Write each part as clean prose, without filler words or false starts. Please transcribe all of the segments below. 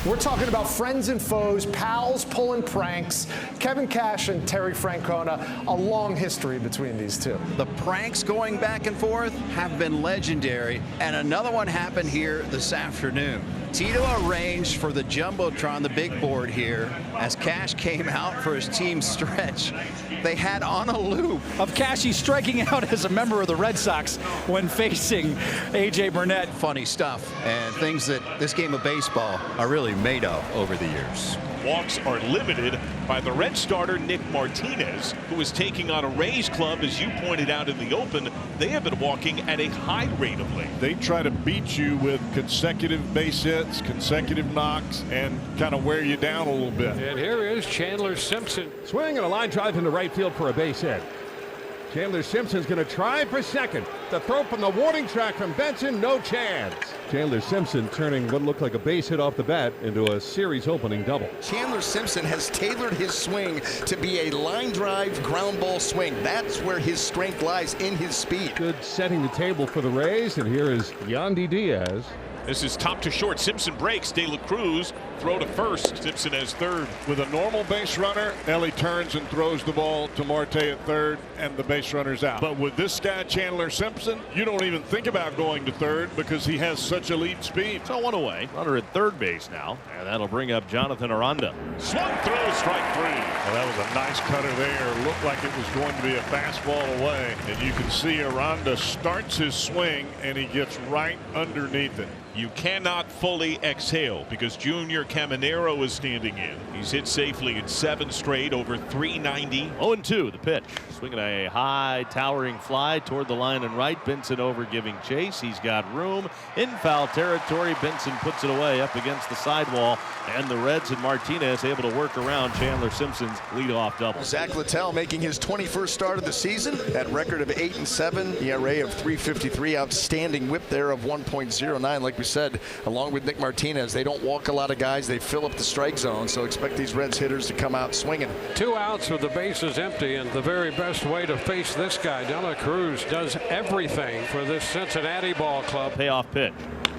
We're talking about friends and foes, pals pulling pranks. Kevin Cash and Terry Francona, a long history between these two. The pranks going back and forth have been legendary, and another one happened here this afternoon. Tito arranged for the Jumbotron, the big board here, as Cash came out for his team stretch. They had on a loop of Cashy striking out as a member of the Red Sox when facing A.J. Burnett. Funny stuff, and things that this game of baseball are really made of over the years. Walks are limited by the Red starter Nick Martinez, who is taking on a Rays club. As you pointed out in the open, they have been walking at a high rate of late. They try to beat you with consecutive base hits, consecutive knocks, and kind of wear you down a little bit. And here is Chandler Simpson. Swing and a line drive into right field for a base hit. Chandler Simpson's going to try for second. The throw from the warning track from Benson, no chance. Chandler Simpson turning what looked like a base hit off the bat into a series opening double. Chandler Simpson has tailored his swing to be a line drive ground ball swing. That's where his strength lies, in his speed. Good setting the table for the Rays, and here is Yandy Diaz. This is top to short. Simpson breaks. De La Cruz throw to first. Simpson has third. With a normal base runner, Ellie turns and throws the ball to Marte at third, and the base runner's out. But with this guy, Chandler Simpson, you don't even think about going to third because he has such elite speed. So one away. Runner at third base now, and that'll bring up Jonathan Aranda. Swung through, strike three. Well, that was a nice cutter there. Looked like it was going to be a fastball away, and you can see Aranda starts his swing, and he gets right underneath it. You cannot fully exhale because Junior Caminero is standing in. He's hit safely in 7 straight over 390. 0-2 the pitch. Swinging a high towering fly toward the line and right. Benson over giving chase. He's got room in foul territory. Benson puts it away up against the sidewall, and the Reds and Martinez able to work around Chandler Simpson's leadoff double. Zach Littell making his 21st start of the season. That record of 8-7, ERA of 3.53, outstanding whip there of 1.09. Like we said, along with Nick Martinez, they don't walk a lot of guys. They fill up the strike zone, so expect these Reds hitters to come out swinging. 2 outs with the bases empty, and the very best way to face this guy, De La Cruz, does everything for this Cincinnati ball club. Payoff pitch.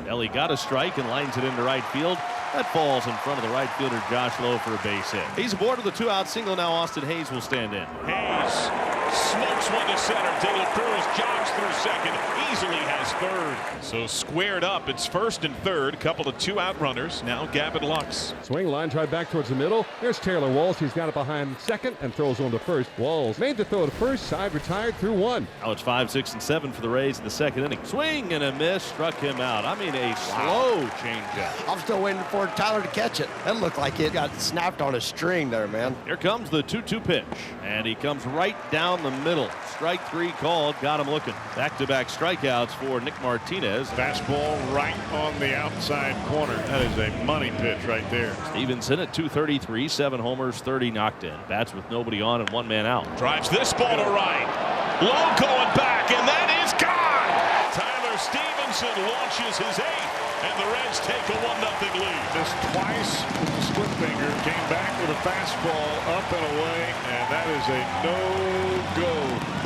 Ellie got a strike and lines it into right field. That falls in front of the right fielder Josh Lowe for a base hit. He's aboard with a 2-out single. Now Austin Hayes will stand in. Hayes smokes one to center. De La Cruz jogs through second, easily has third. So squared up, it's first and third. Couple of 2-out runners. Now Gavin Lux. Swing, line drive back towards the middle. There's Taylor Walls. He's got it behind second and throws on to first. Walls made the throw to first, side retired through 1. Now it's 5, 6, and 7 for the Rays in the second inning. Swing and a miss, struck him out. I mean, a slow changeup. I'm still waiting for Tyler to catch it. That looked like it got snapped on a string there, man. Here comes the 2-2 pitch, and he comes right down the middle. Strike 3 called, got him looking. Back-to-back strikeouts for Nick Martinez. Fastball right on the outside corner. That is a money pitch right there. Stevenson at 233, 7 homers, 30 knocked in. Bats with nobody on and 1 man out. Drives this ball to right. Low going back, and that is gone. Tyler Stevenson launches his 8th. And the Reds take a 1-0 lead. Just twice with the split finger, came back with a fastball up and away, and that is a no-go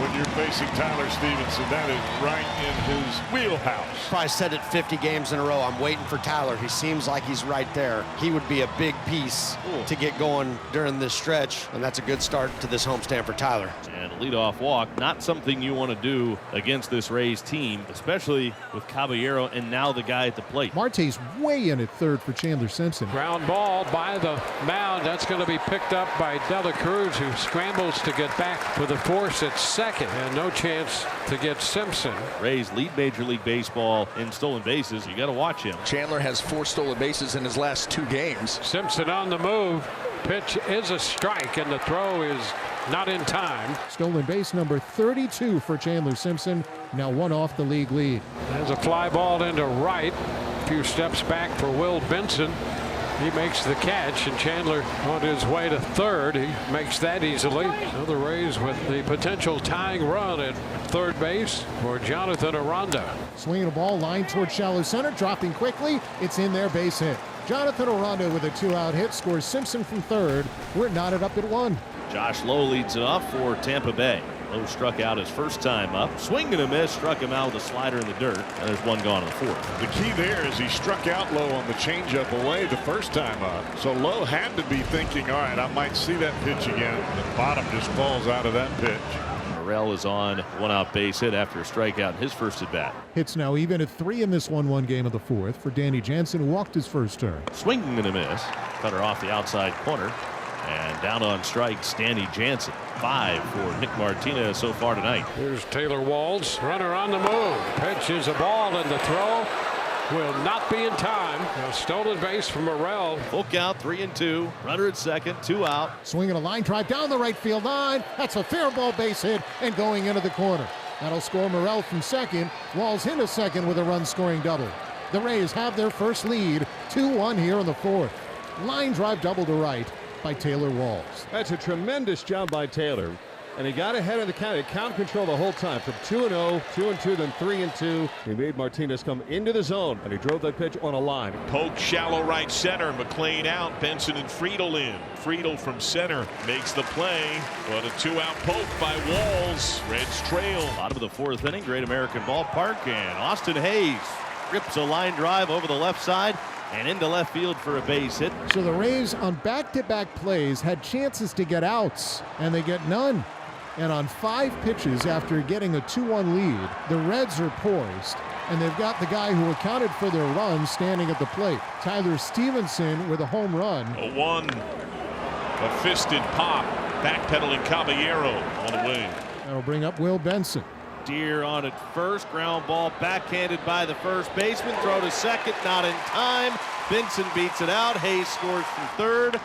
when you're facing Tyler Stevenson. That is right in his wheelhouse. Probably said it 50 games in a row. I'm waiting for Tyler. He seems like he's right there. He would be a big piece to get going during this stretch, and that's a good start to this homestand for Tyler. And a leadoff walk, not something you want to do against this Rays team, especially with Caballero and now the guy at the plate. Marte's way in at third for Chandler Simpson. Ground ball by the mound. That's going to be picked up by De La Cruz, who scrambles to get back with a force at second, and no chance to get Simpson. Rays lead Major League Baseball in stolen bases. You got to watch him. Chandler has 4 stolen bases in his last 2 games. Simpson on the move. Pitch is a strike, and the throw is not in time. Stolen base number 32 for Chandler Simpson. Now 1 off the league lead. There's a fly ball into right. A few steps back for Will Benson. He makes the catch, and Chandler on his way to third. He makes that easily. So the Rays with the potential tying run at third base for Jonathan Aranda. Swinging a ball, line toward shallow center, dropping quickly. It's in there, base hit. Jonathan Aranda with a 2-out hit scores Simpson from third. We're knotted up at 1. Josh Lowe leads it off for Tampa Bay. Lowe struck out his first time up. Swing and a miss. Struck him out with a slider in the dirt. And there's one gone in the fourth. The key there is he struck out Lowe on the changeup away the first time up. So Lowe had to be thinking, all right, I might see that pitch again. The bottom just falls out of that pitch. Morel is on one out base hit after a strikeout in his first at bat. Hits now even at 3 in this 1-1 game of the fourth for Danny Jansen, who walked his first turn. Swinging and a miss. Cutter off the outside corner. And down on strikes, Danny Jansen. 5 for Nick Martinez so far tonight. Here's Taylor Walls, runner on the move. Pitch is a ball, and the throw will not be in time. A stolen base from Morel. Full count, 3-2. Runner at second, 2 out. Swinging a line drive down the right field line. That's a fair ball base hit and going into the corner. That'll score Morel from second. Walls into second with a run-scoring double. The Rays have their first lead, 2-1 here in the fourth. Line drive double to right by Taylor Walls. That's a tremendous job by Taylor. And he got ahead of the count. He had count control the whole time from 2-0, 2-2, then 3-2. He made Martinez come into the zone, and he drove that pitch on a line. Poke shallow right center. McLean out. Benson and Friedl in. Friedl from center makes the play, but a 2-out poke by Walls. Reds trail. Bottom of the fourth inning, Great American Ballpark, and Austin Hayes rips a line drive over the left side and into left field for a base hit. So the Rays on back-to-back plays had chances to get outs, and they get none. And on 5 pitches after getting a 2-1 lead, the Reds are poised, and they've got the guy who accounted for their run standing at the plate. Tyler Stevenson with a home run. A 1. A fisted pop. Backpedaling Caballero on the wing. That'll bring up Will Benson. Deer on at first. Ground ball backhanded by the first baseman. Throw to second. Not in time. Benson beats it out. Hayes scores from third.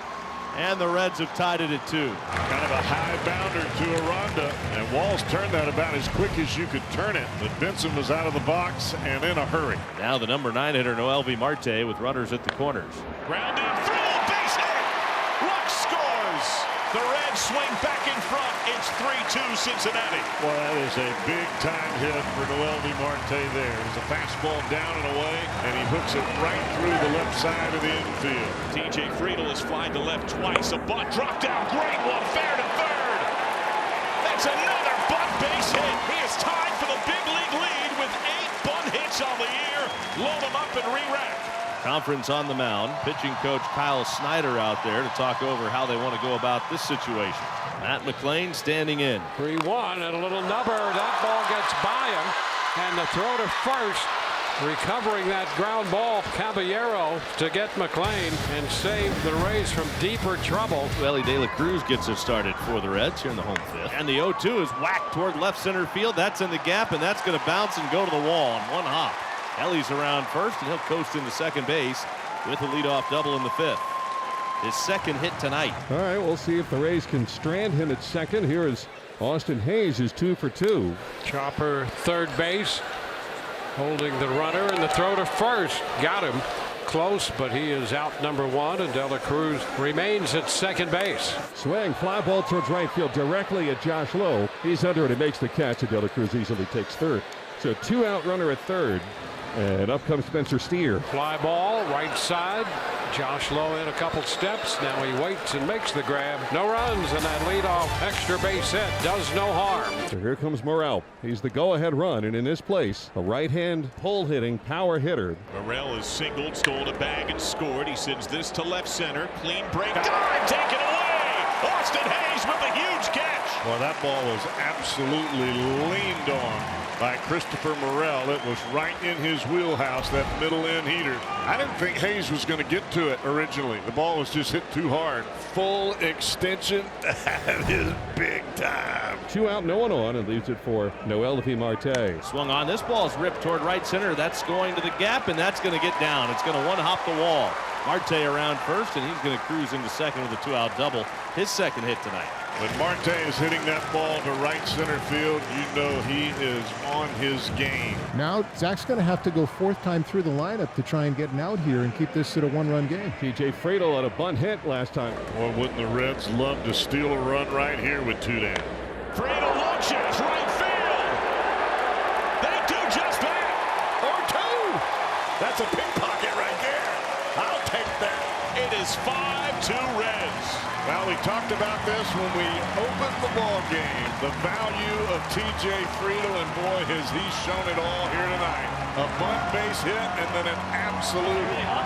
And the Reds have tied it at 2. Kind of a high bounder to Aranda. And Walls turned that about as quick as you could turn it. But Benson was out of the box and in a hurry. Now the number 9 hitter, Noel V. Marte, with runners at the corners. Grounded through. Base hit. Ruck scores. The Reds swing back in front. It's 3-2 Cincinnati. Well, that is a big-time hit for Noel V. Marte there. There's a fastball down and away, and he hooks it right through the left side of the infield. TJ Friedl has flied to left twice. A bunt dropped down. Great one. Fair to third. That's another bunt base hit. He is tied for the big league lead with 8 bunt hits on the year. Load them up and re-rack. Conference on the mound. Pitching coach Kyle Snyder out there to talk over how they want to go about this situation. Matt McLean standing in. 3-1 and a little nubber. That ball gets by him. And the throw to first. Recovering that ground ball, Caballero to get McLean and save the Rays from deeper trouble. Ellie De La Cruz gets it started for the Reds here in the home fifth. And the 0-2 is whacked toward left center field. That's in the gap, and that's going to bounce and go to the wall on one hop. Ellie's around first, and he'll coast into second base with a leadoff double in the fifth. His second hit tonight. All right, we'll see if the Rays can strand him at second. Here is Austin Hayes, is 2 for 2. Chopper third base, holding the runner, and the throw to first. Got him close, but he is out number 1, and De La Cruz remains at second base. Swing, fly ball towards right field directly at Josh Lowe. He's under it, he makes the catch, and De La Cruz easily takes third. So 2-out runner at third. And up comes Spencer Steer. Fly ball, right side. Josh Lowe in a couple steps. Now he waits and makes the grab. No runs, and that leadoff extra base hit does no harm. So here comes Morel. He's the go-ahead run, and in this place, a right-hand pull-hitting power hitter. Morel is singled, stole a bag, and scored. He sends this to left center. Clean break. Dive taken away. Austin Hayes with a huge catch. Well, that ball was absolutely leaned on by Christopher Morel. It was right in his wheelhouse, that middle end heater. I didn't think Hayes was going to get to it originally. The ball was just hit too hard. Full extension. That is big time. 2-out, no one on, and leaves it for Noel V. Marte. Swung on. This ball is ripped toward right center. That's going to the gap, and that's going to get down. It's going to one-hop the wall. Marte around first, and he's going to cruise into second with a 2-out double. His second hit tonight. When Marte is hitting that ball to right center field, you know he is on his game. Now Zach's going to have to go 4th time through the lineup to try and get an out here and keep this at a 1-run game. TJ Friedl on a bunt hit last time. Well, wouldn't the Reds love to steal a run right here with 2 down? Friedl launches right field. They do just that. Or 2. That's a pickpocket right there. I'll take that It is 5-2 Reds. Well, we talked about this when we opened the ball game. The value of T.J. Friedl, and boy, has he shown it all here tonight. A bunt base hit and then an absolute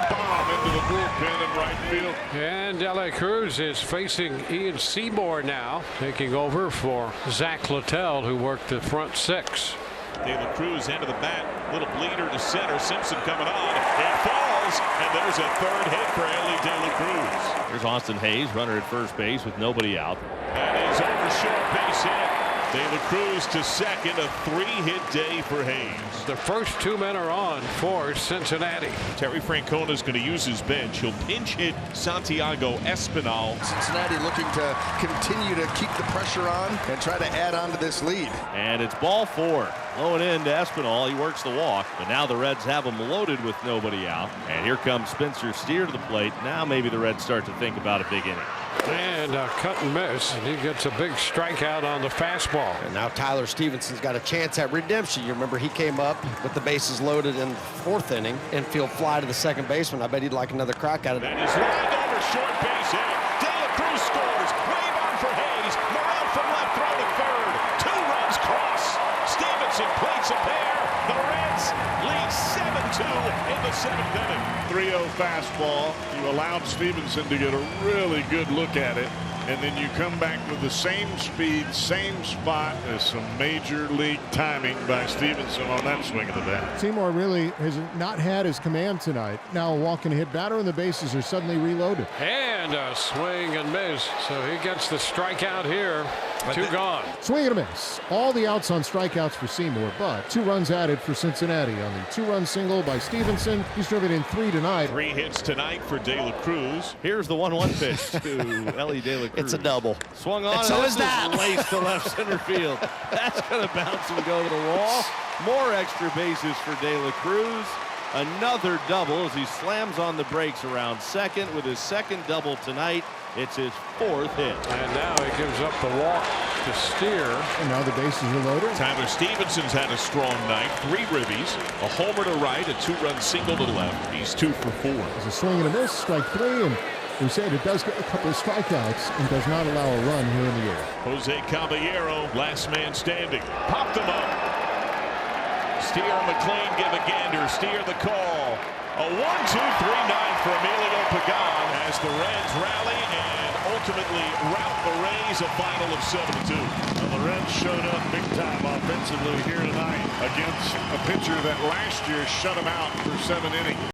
bomb into the bullpen in right field. And De La Cruz is facing Ian Seymour now, taking over for Zach Littell, who worked the front six. De La Cruz into the bat, little bleeder to center. Simpson coming on. It falls, and there's a third hit for Ellie De La Cruz. Here's Austin Hayes, runner at first base with nobody out. That is over short base hit. De La Cruz to second, a 3-hit day for Hayes. The first two men are on for Cincinnati. Terry Francona is going to use his bench. He'll pinch hit Santiago Espinal. Cincinnati looking to continue to keep the pressure on and try to add on to this lead. And it's ball 4. Low and in to Espinal. He works the walk, but now the Reds have him loaded with nobody out. And here comes Spencer Steer to the plate. Now maybe the Reds start to think about a big inning. And a cut and miss, and he gets a big strikeout on the fastball. And now Tyler Stevenson's got a chance at redemption. You remember he came up with the bases loaded in the 4th inning, infield fly to the second baseman. I bet he'd like another crack at it. That is lined over short base hit. De La Cruz scores. Wave on for Hayes. Morel from left, throw to third. 2 runs cross. Stevenson plates a pair. The Reds lead 7-2 in the 7th inning. 3-0 fastball. You allowed Stevenson to get a really good look at it, and then you come back with the same speed, same spot as some major league timing by Stevenson on that swing of the bat. Seymour really has not had his command tonight. Now a walk and a hit batter, and the bases are suddenly reloaded. And a swing and miss, so he gets the strikeout here. 2 gone. Swing and a miss. All the outs on strikeouts for Seymour, but 2 runs added for Cincinnati on the 2-run single by Stevenson. He's driven in 3 tonight. 3 hits tonight for De La Cruz. Here's the 1-1 pitch to Ellie De La Cruz. It's a double. Swung on, and so is that. Laced to left center field. That's going to bounce and go to the wall. More extra bases for De La Cruz. Another double as he slams on the brakes around second with his second double tonight. It's his 4th hit. And now he gives up the walk to Steer. And now the bases are loaded. Tyler Stevenson's had a strong night. 3 ribbies, a homer to right, a 2-run single to left. He's 2 for 4. There's a swing and a miss, strike 3, and we said it does get a couple of strikeouts and does not allow a run here in the 8th. Jose Caballero, last man standing. Popped him up. Steer and McLean give a gander. Steer the call. A 1-2-3-9 for Emilio Pagan as the Reds rally and ultimately rout the Rays, a final of 7-2. Well, the Reds showed up big time offensively here tonight against a pitcher that last year shut him out for 7 innings.